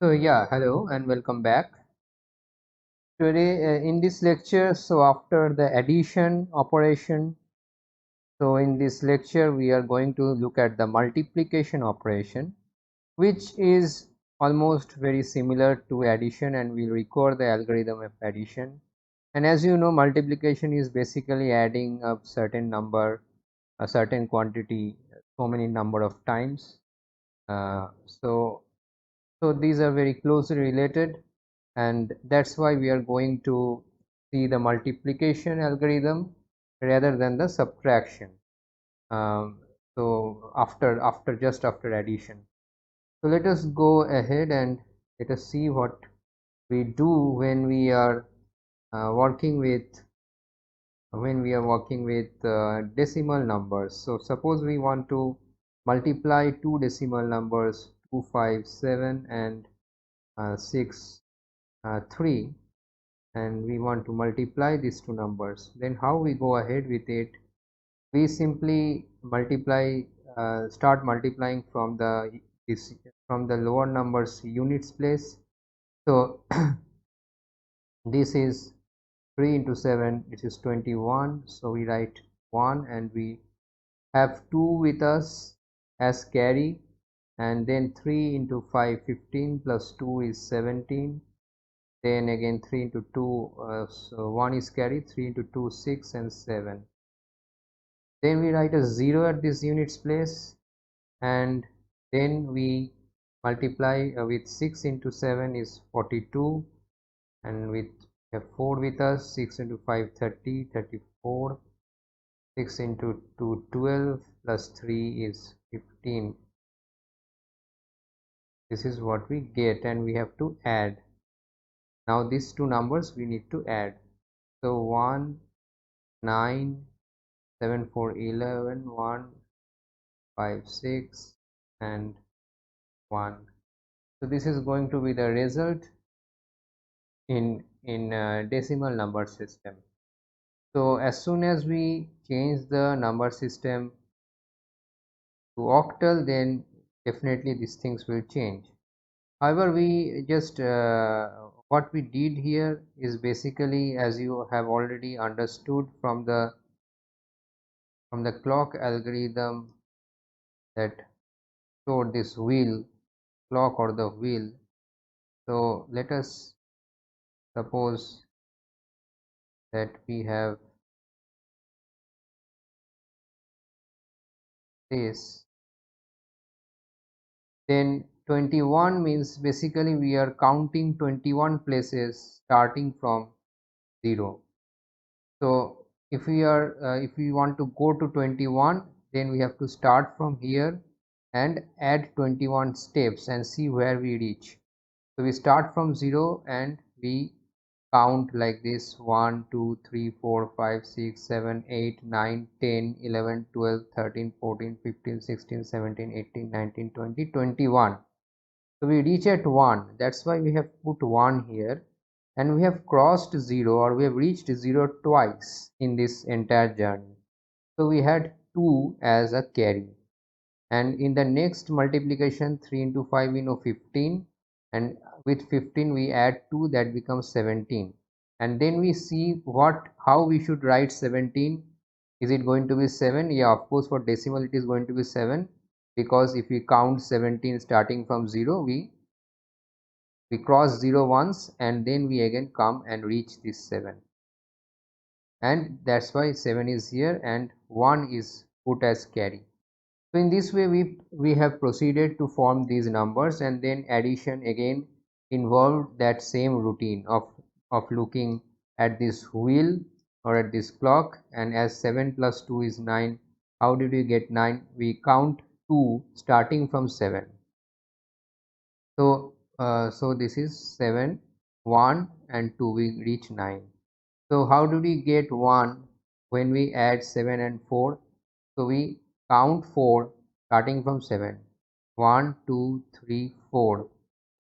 So yeah, hello and welcome back. Today in this lecture, so after the addition operation, so in this lecture we are going to look at the multiplication operation, which is almost very similar to addition, and we'll record the algorithm of addition. And as you know, multiplication is basically adding a certain number, a certain quantity, so many number of times. So these are very closely related, and that's why we are going to see the multiplication algorithm rather than the subtraction. Um, so after addition. So let us go ahead and let us see what we do when we are working with decimal numbers. So suppose we want to multiply two decimal numbers 257 and 6 3, and we want to multiply these two numbers. Then how we go ahead with it? We simply start multiplying from the lower numbers units place. So this is 3 into 7, which is 21. So we write 1, and we have 2 with us as carry, and then 3 into 5 15 plus 2 is 17. Then again 3 into 2, so 1 is carried, 3 into 2 6 and 7. Then we write a 0 at this units place, and then we multiply with 6 into 7 is 42, and with a 4 with us, 6 into 5 30, 34, 6 into 2 12 plus 3 is 15. This is what we get, and we have to add. Now these two numbers we need to add. So 1 9 7 4 11 1 5 6 and 1. So this is going to be the result in decimal number system. So as soon as we change the number system to octal, then definitely these things will change. However, we just what we did here is basically, as you have already understood from the clock algorithm that showed this wheel clock or the wheel. So let us suppose that we have this. Then 21 means basically we are counting 21 places starting from 0. So if we want to go to 21, then we have to start from here and add 21 steps and see where we reach. So we start from 0 and we count like this: 1 2 3 4 5 6 7 8 9 10 11 12 13 14 15 16 17 18 19 20 21. So we reach at 1. That's why we have put 1 here, and we have crossed 0, or we have reached 0 twice in this entire journey. So we had 2 as a carry, and in the next multiplication 3 into 5 we know 15, and with 15 we add 2, that becomes 17. And then we see how we should write 17. Is it going to be 7? Yeah, of course, for decimal it is going to be 7, because if we count 17 starting from 0, we cross 0 once, and then we again come and reach this 7, and that's why 7 is here and 1 is put as carry. So in this way we have proceeded to form these numbers, and then addition again involved that same routine of looking at this wheel or at this clock, and as 7 plus 2 is 9. How did we get 9? We count 2 starting from 7. So this is 7, 1 and 2, we reach 9. So how do we get 1 when we add 7 and 4? So we count 4 starting from 7. 1 2 3 4.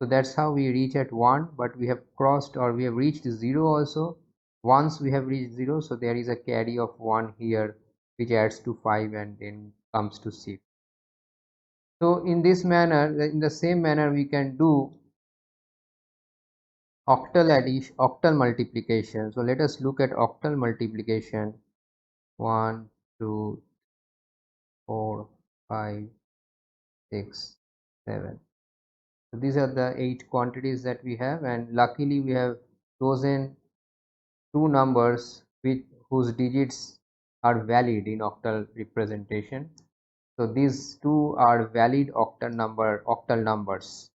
So that's how we reach at 1, but we have crossed, or we have reached 0 also. Once we have reached 0, so there is a carry of 1 here, which adds to 5 and then comes to 6. So in this manner, in the same manner we can do octal addition, octal multiplication. So let us look at octal multiplication. 1 2 4 5 6 7. So these are the 8 quantities that we have, and luckily we have chosen two numbers whose digits are valid in octal representation. So these two are valid octal numbers.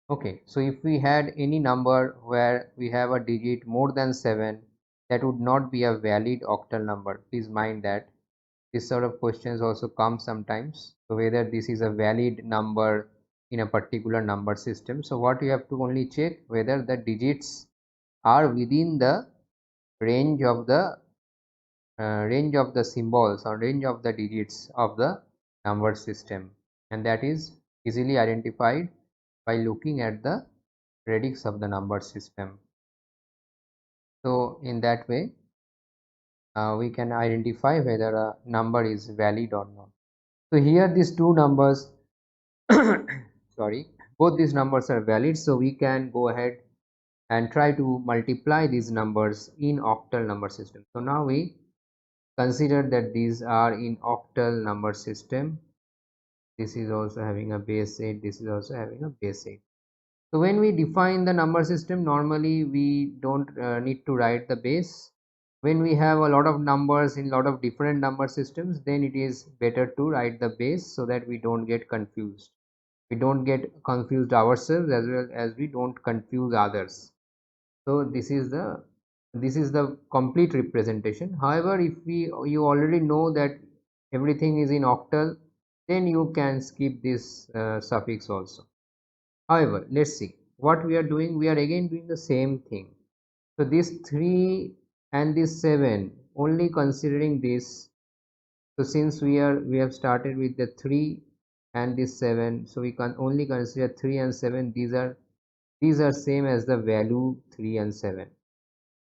Okay, so if we had any number where we have a digit more than 7, that would not be a valid octal number. Please mind that this sort of questions also come sometimes. So whether this is a valid number in a particular number system. So what you have to only check whether the digits are within the range of the symbols or range of the digits of the number system, and that is easily identified by looking at the radix of the number system. So in that way we can identify whether a number is valid or not. So here these two numbers sorry, both these numbers are valid, so we can go ahead and try to multiply these numbers in octal number system. So now we consider that these are in octal number system. This is also having a base 8, this is also having a base 8. So when we define the number system, normally we don't need to write the base. When we have a lot of numbers in a lot of different number systems, then it is better to write the base so that we don't get confused. We don't get confused ourselves as well as we don't confuse others. So this is the complete representation. However, if you already know that everything is in octal, then you can skip this suffix also. However, let's see what we are doing. We are again doing the same thing. So this 3 and this 7, only considering this. So since we have started with the 3 and this 7, so we can only consider 3 and 7. These are same as the value 3 and 7.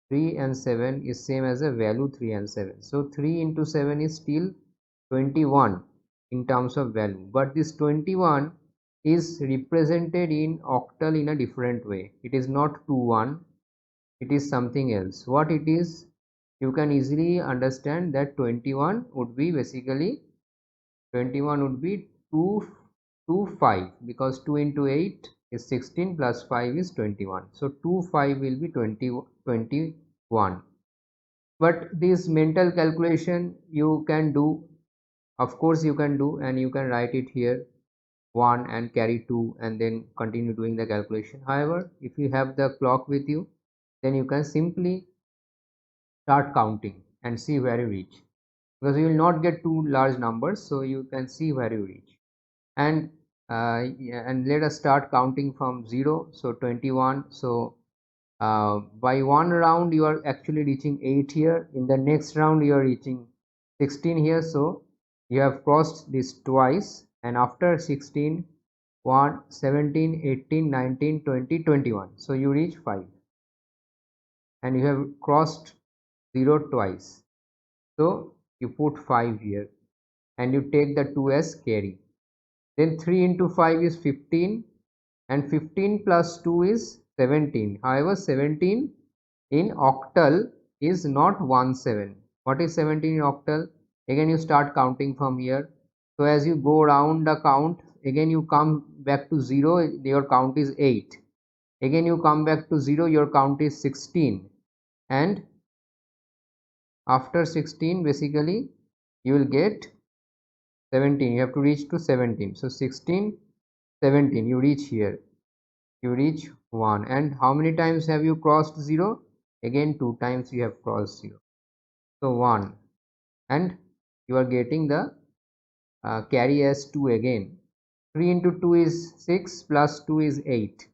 3 and 7 is same as the value 3 and 7. So 3 into 7 is still 21 in terms of value, but this 21 is represented in octal in a different way. It is not 21, it is something else. What it is, you can easily understand that 21 would be basically 2 5, because 2 into 8 is 16 plus 5 is 21. So 2 5 will be 21. But this mental calculation you can do, of course you can do, and you can write it here 1 and carry 2 and then continue doing the calculation. However, if you have the clock with you, then you can simply start counting and see where you reach, because you will not get two large numbers, so you can see where you reach. And yeah, and let us start counting from 0. So 21. So by one round you are actually reaching 8 here. In the next round you are reaching 16 here. So you have crossed this twice, and after 16, 1 17 18 19 20 21, so you reach 5, and you have crossed 0 twice, so you put 5 here and you take the 2 as carry. Then 3 into 5 is 15, and 15 plus 2 is 17. However, 17 in octal is not 17. What is 17 in octal? Again you start counting from here. So as you go around the count, again you come back to 0, your count is 8. Again you come back to 0, your count is 16. And after 16, basically you will get 17. You have to reach to 17. So 16, 17, you reach here. You reach 1. And how many times have you crossed 0? Again 2 times you have crossed 0. So 1. And you are getting the carry as 2 again. 3 into 2 is 6, plus 2 is 8.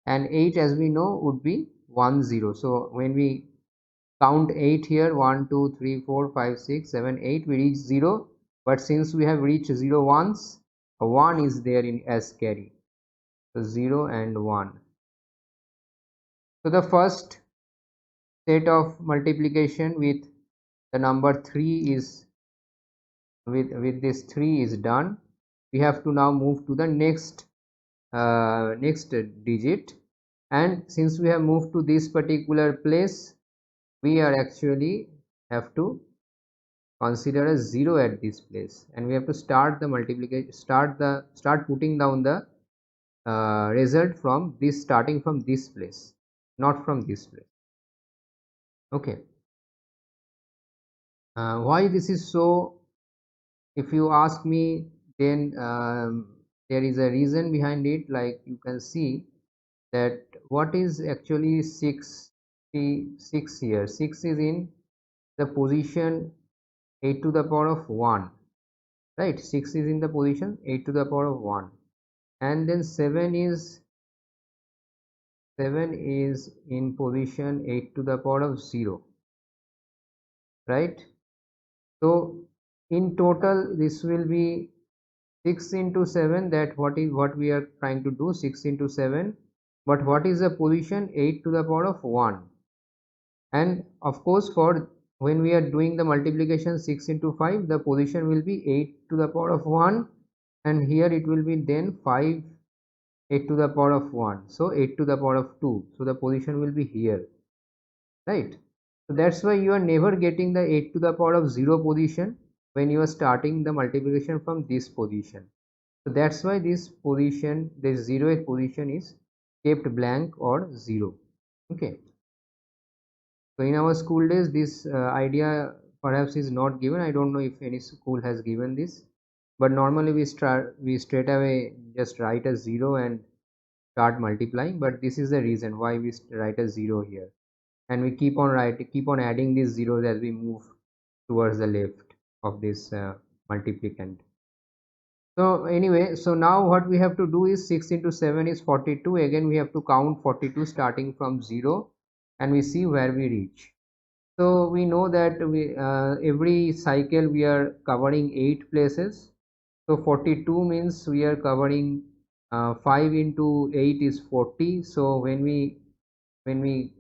And 8, as we know, would be 1 0. So when we count 8 here, 1 2 3 4 5 6 7 8, we reach 0. But since we have reached 0 once, a 1 is there in as carry. So 0 and 1. So the first set of multiplication with the number 3 is with this 3 is done. We have to now move to the next digit, and since we have moved to this particular place, we are actually have to consider a 0 at this place, and we have to start the multiplication, start putting down the result from this, starting from this place, not from this place. Okay. Why this is so? If you ask me, then there is a reason behind it. Like you can see that what is actually 6 here. 6 is in the position 8 to the power of 1, right? 6 is in the position 8 to the power of 1, and then 7 is in position 8 to the power of 0, right? So in total this will be 6 into 7. That what we are trying to do, 6 into 7. But what is the position? 8 to the power of 1. And of course, for when we are doing the multiplication 6 into 5, the position will be 8 to the power of 1, and here it will be then 5 8 to the power of 1, so 8 to the power of 2, so the position will be here, right? So that's why you are never getting the 8 to the power of 0 position when you are starting the multiplication from this position. So that's why this position, this 0th position, is kept blank or 0. Okay. So in our school days, this idea perhaps is not given. I don't know if any school has given this, but normally we straight away just write a 0 and start multiplying. But this is the reason why we write a 0 here, and we keep on adding these zeros as we move towards the left of this multiplicand. So anyway, so now what we have to do is 6 into 7 is 42. Again we have to count 42 starting from 0, and we see where we reach. So we know that we every cycle we are covering 8 places. So 42 means we are covering 5 into 8 is 40. So when we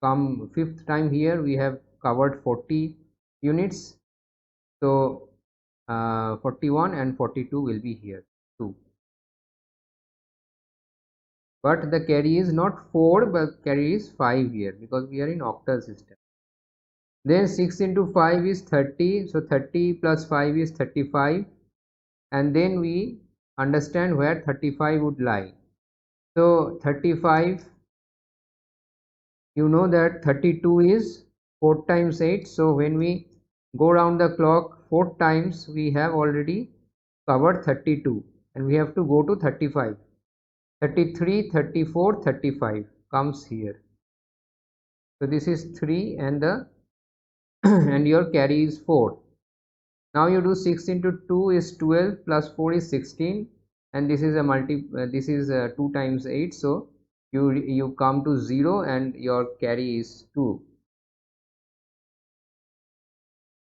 come fifth time here, we have covered 40 units. So 41 and 42 will be here too. But the carry is not 4, but carry is 5 here because we are in octal system. Then 6 into 5 is 30, so 30 plus 5 is 35, and then we understand where 35 would lie. So 35, you know that 32 is 4 times 8, so when we go round the clock 4 times, we have already covered 32, and we have to go to 35. 33, 34, 35 comes here. So this is 3, and the and your carry is 4. Now you do 6 into 2 is 12 plus 4 is 16, and this is a this is 2 times 8, so you come to 0 and your carry is 2.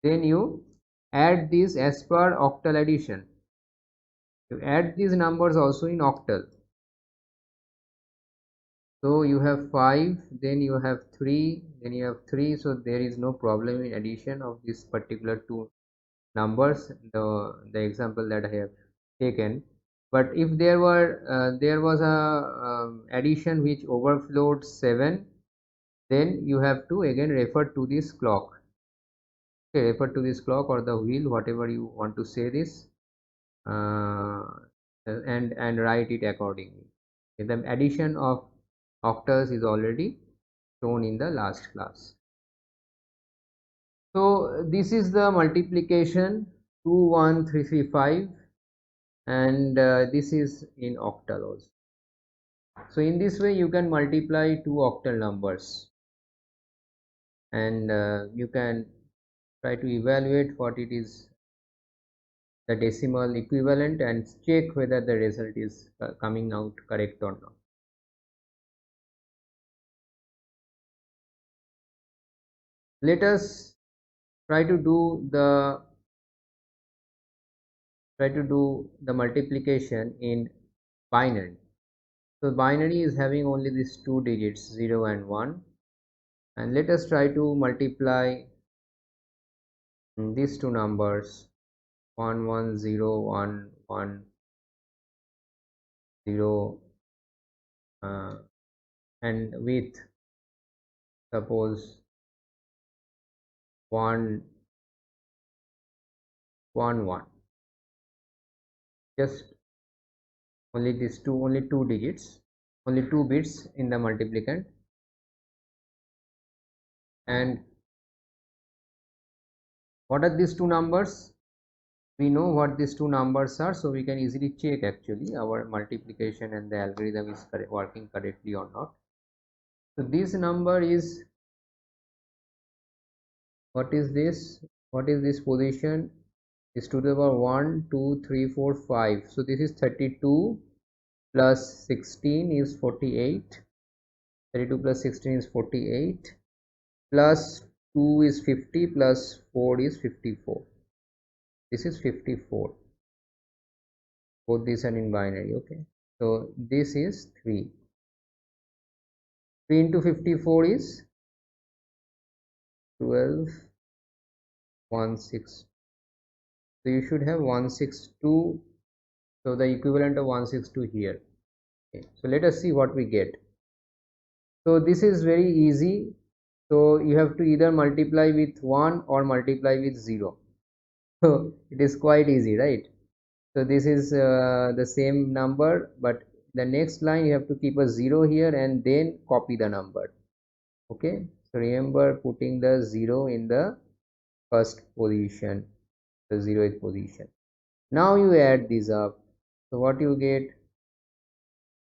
Then you add this as per octal addition. You add these numbers also in octal. So you have 5, then you have 3, then you have 3, so there is no problem in addition of this particular two numbers, the example that I have taken. But if there was a addition which overflowed 7, then you have to again refer to this clock. Okay, refer to this clock or the wheel, whatever you want to say this, and write it accordingly. The addition of octals is already shown in the last class. So this is the multiplication 2 1 3 3 5, and this is in octal also. So in this way you can multiply two octal numbers, and you can try to evaluate what it is, the decimal equivalent, and check whether the result is coming out correct or not. Let us try to do the multiplication in binary. So binary is having only these two digits, 0 and 1, and let us try to multiply these two numbers, 1 1 0 1 1 0 and width suppose 1 1 1, just only two digits, only 2 bits in the multiplicand. And what are these two numbers? We know what these two numbers are, so we can easily check actually our multiplication and the algorithm is working correctly or not. So this number is, what is this position is to the power 1 2 3 4 5. So this is 32 plus 16 is 48. 32 plus 16 is 48, plus 2 is 50, plus 4 is 54. This is 54. Both these are in binary. Okay, so this is 3. 3 into 54 is 12, 16. So you should have 162. So the equivalent of 162 here. Okay, so let us see what we get. So this is very easy. So you have to either multiply with 1 or multiply with 0. So it is quite easy, right? So this is the same number, but the next line you have to keep a 0 here and then copy the number. Okay, so remember putting the 0 in the first position, the 0th position. Now you add these up. So what you get?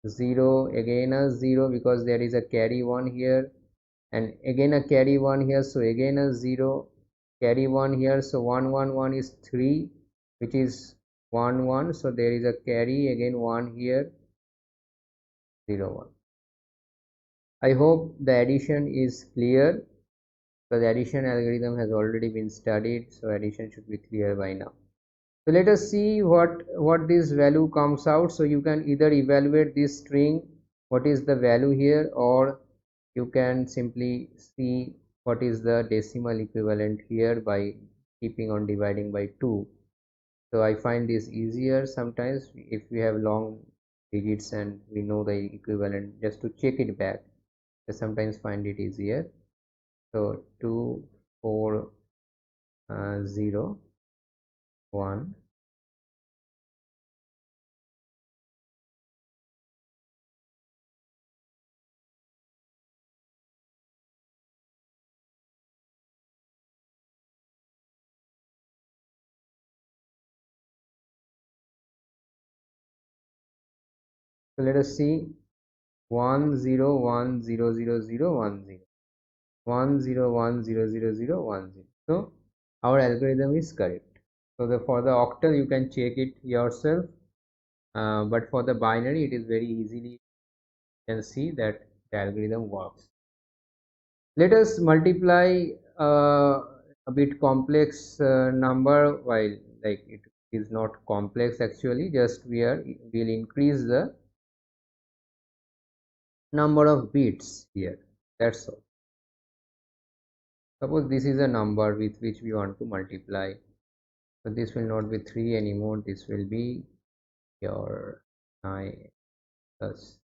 0, again a 0 because there is a carry 1 here, and again a carry 1 here, so again a 0, carry 1 here, so 1 1 1 is 3, which is 1 1, so there is a carry again 1 here, 0 1. I hope the addition is clear, because addition algorithm has already been studied, so addition should be clear by now. So let us see what this value comes out. So you can either evaluate this string, what is the value here, or you can simply see what is the decimal equivalent here by keeping on dividing by 2. So I find this easier sometimes if we have long digits and we know the equivalent, just to check it back. I sometimes find it easier. So 2 4 0 1. So let us see 1 0 1 0 0 0 1 0 1 0 1 0 0 0 1 0. So our algorithm is correct. So for the octal you can check it yourself, but for the binary it is very easily you can see that the algorithm works. Let us multiply a bit complex number, while like it is not complex actually, just will increase the number of bits here, that's all. Suppose this is a number with which we want to multiply, so this will not be 3 anymore, this will be your 9 plus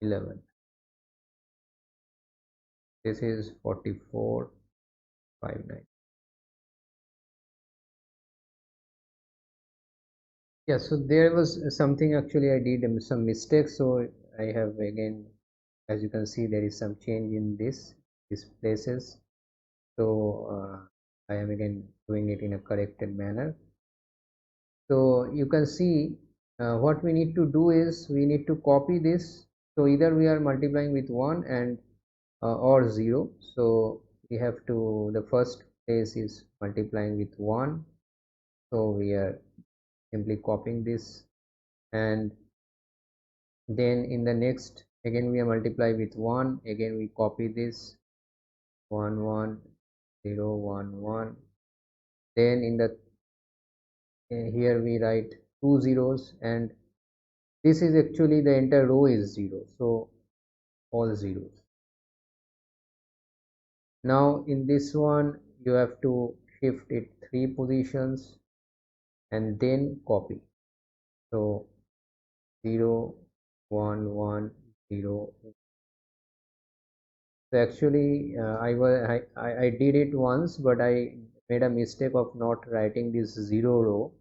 11. This is 4459. Yeah, so there was something actually I did some mistakes, so I have again, as you can see, there is some change in these places. So I am again doing it in a corrected manner. So you can see what we need to do is we need to copy this. So either we are multiplying with 1 and or 0. So we have to, the first place is multiplying with 1. So we are simply copying this, and then in the next again we are multiply with 1, again we copy this 1 1 0 1 1. Then in the here we write 2 zeros, and this is actually the entire row is 0, so all zeros. Now in this one you have to shift it 3 positions and then copy. So 0 1 1 0 So actually I did it once, but I made a mistake of not writing this 0 row,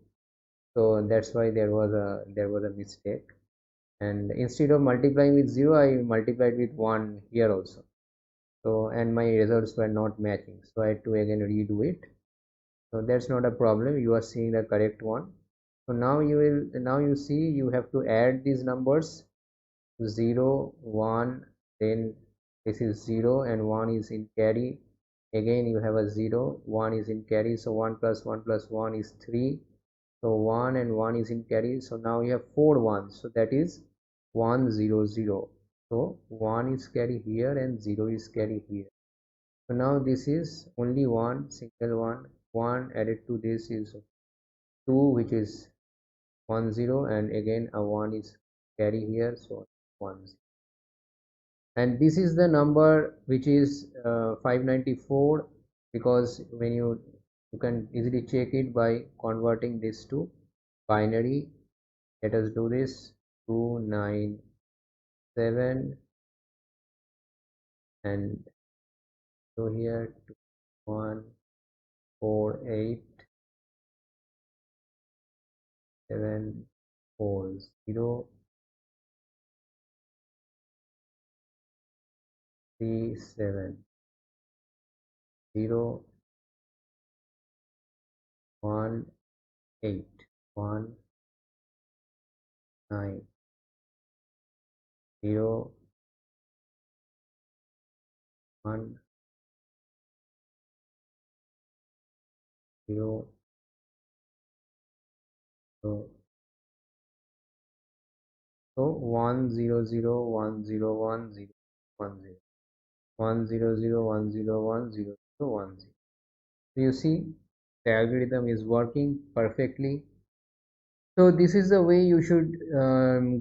so that's why there was a mistake, and instead of multiplying with 0 I multiplied with 1 here also. So and my results were not matching, so I had to again redo it. So that's not a problem, you are seeing the correct one. So now you see you have to add these numbers 0 1, then this is 0 and 1 is in carry, again you have a 0 1 is in carry, so 1 plus 1 plus 1 is 3, so 1 and 1 is in carry, so now you have 4 ones, so that is 1 0 0. So 1 is carry here and 0 is carry here. So now this is only one single one. 1 added to this is 2, which is 1 0, and again a 1 is carry here, so 1 0. And this is the number which is 594, because when you can easily check it by converting this to binary. Let us do this. 297, and so here 4, 8, 7, 4, 0, 1, 8, 1, 9, 0, 1, 0, 0. So 1 0 0 1 0 1 0 1 0 1 0 0 1 0 1 0 0 1 0. So you see the algorithm is working perfectly. So this is the way you should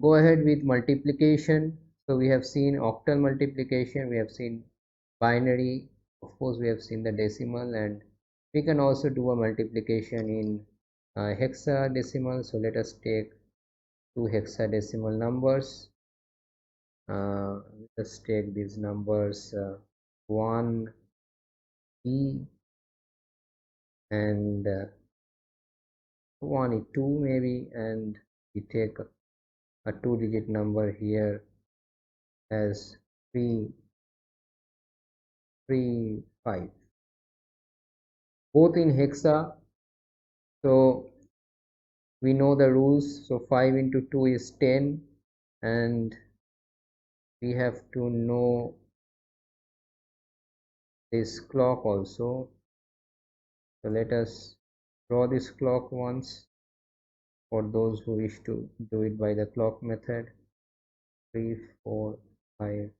go ahead with multiplication. So we have seen octal multiplication, we have seen binary, of course we have seen the decimal, and we can also do a multiplication in hexadecimal. So let us take two hexadecimal numbers. Let's take these numbers 1 e and 1 2 maybe, and we take a two-digit number here as 3 3 5, both in hexa. So we know the rules. So 5 into 2 is 10, and we have to know this clock also. So let us draw this clock once for those who wish to do it by the clock method. 3 4 5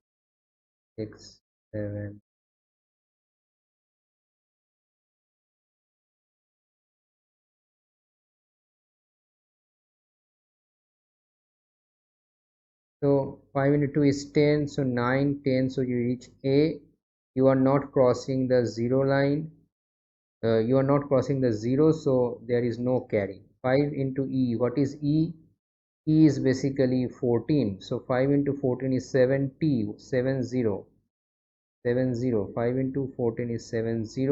6 7. So 5 into 2 is 10, so 9 10, so you reach A. You are not crossing the 0 line, you are not crossing the 0, so there is no carry. 5 into E, what is E? E is basically 14, so 5 into 14 is 70, 70, 70. 5 into 14 is 70.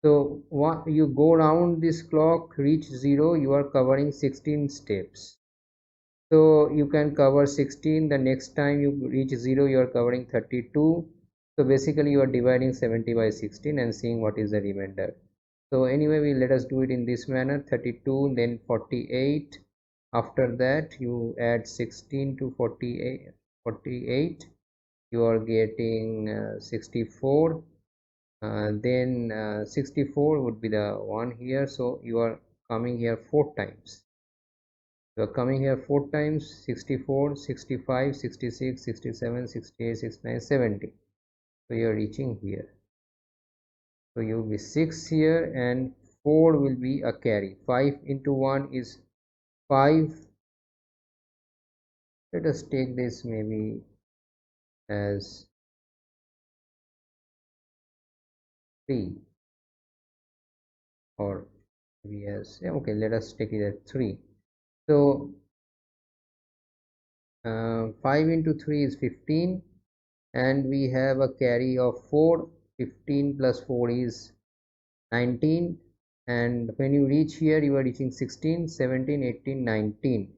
So what you go round this clock, reach 0, you are covering 16 steps. So you can cover 16, the next time you reach 0 you are covering 32. So basically you are dividing 70 by 16 and seeing what is the remainder. So anyway, let us do it in this manner. 32, then 48. After that you add 16 to 48, you are getting 64. Then 64 would be the one here, so you are coming here 4 times. You are coming here 4 times: 64, 65, 66, 67, 68, 69, 70. So you are reaching here. So you will be 6 here, and 4 will be a carry. 5 into 1 is 5. Let us take this maybe as 3, or maybe as, yeah, okay, let us take it as 3. So 5 into 3 is 15, and we have a carry of 4. 15 plus 4 is 19, and when you reach here you are reaching 16, 17, 18, 19.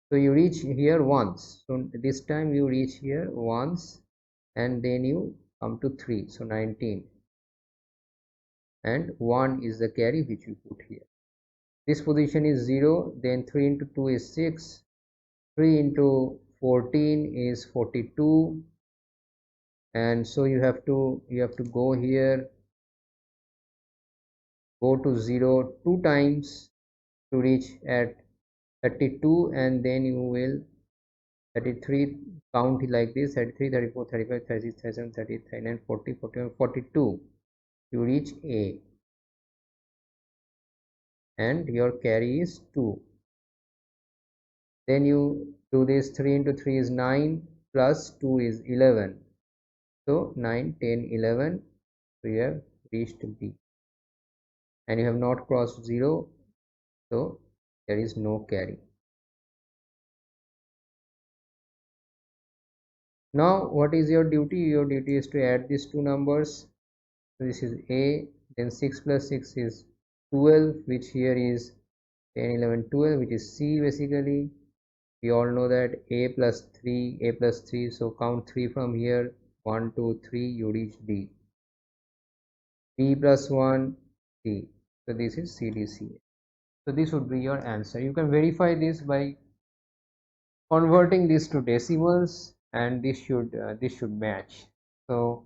So you reach here once, so this time you reach here once and then you come to 3, so 19, and 1 is the carry which you put here. This position is 0, then 3 into 2 is 6, 3 into 14 is 42, and so you have to go here, go to 0 2 times to reach at 32, and then you will 33, count like this: 33, 34, 35, 36, 37, 38, 39, 40, 41, 42. You reach A, and your carry is 2. Then you do this: 3 into 3 is 9, plus 2 is 11. So 9, 10, 11. So you have reached B, and you have not crossed 0, so there is no carry. Now what is your duty? Your duty is to add these two numbers. So this is A, then 6 plus 6 is 12, which here is 10, 11, 12, which is C basically. We all know that A plus 3, so count 3 from here: 1, 2, 3, you reach D. B plus 1, C. So this is CDCA. So this would be your answer. You can verify this by converting this to decimals, and this should match. So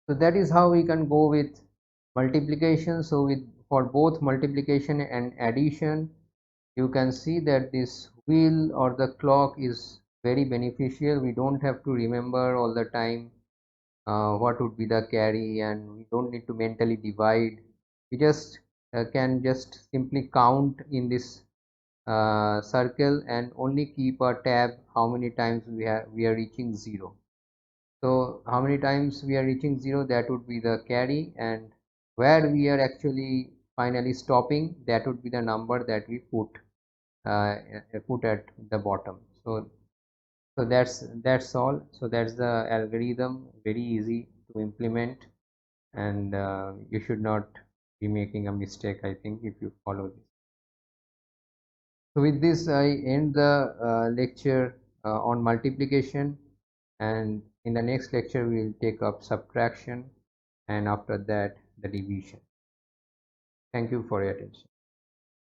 that is how we can go with multiplication. So for both multiplication and addition, you can see that this wheel or the clock is very beneficial. We don't have to remember all the time what would be the carry, and we don't need to mentally divide. We just can just simply count in this circle and only keep a tab how many times we are reaching 0. So how many times we are reaching 0, that would be the carry, and where we are actually finally stopping, that would be the number that we put at the bottom. So that's all. So that's the algorithm, very easy to implement, and you should not be making a mistake, I think, if you follow this. So with this I end the lecture on multiplication, and in the next lecture we will take up subtraction, and after that the division. Thank you for your attention.